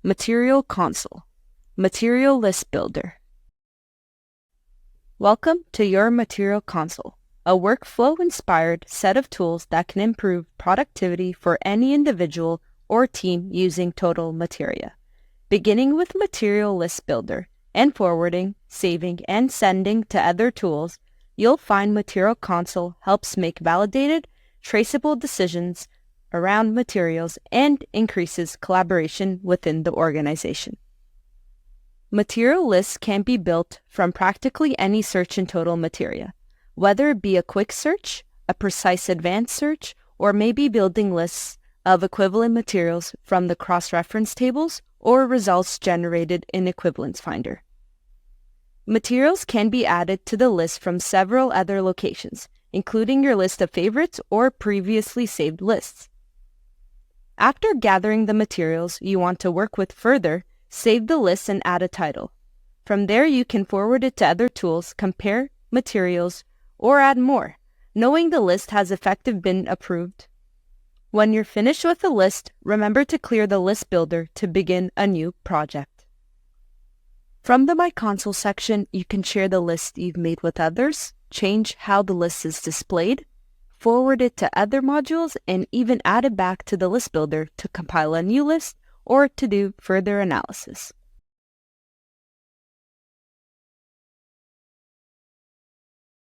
Material Console, Material List Builder. Welcome to your Material Console, a workflow-inspired set of tools that can improve productivity for any individual or team using Total Materia. Beginning with Material List Builder and forwarding, saving, and sending to other tools, you'll find Material Console helps make validated, traceable decisions around materials and increases collaboration within the organization. Material lists can be built from practically any search in Total Materia, whether it be a quick search, a precise advanced search, or maybe building lists of equivalent materials from the cross-reference tables or results generated in Equivalence Finder. Materials can be added to the list from several other locations, including your list of favorites or previously saved lists. After gathering the materials you want to work with further, save the list and add a title. From there, you can forward it to other tools, compare materials, or add more, knowing the list has effectively been approved. When you're finished with the list, remember to clear the list builder to begin a new project. From the My Console section, you can share the list you've made with others, change how the list is displayed, forward it to other modules, and even add it back to the list builder to compile a new list or to do further analysis.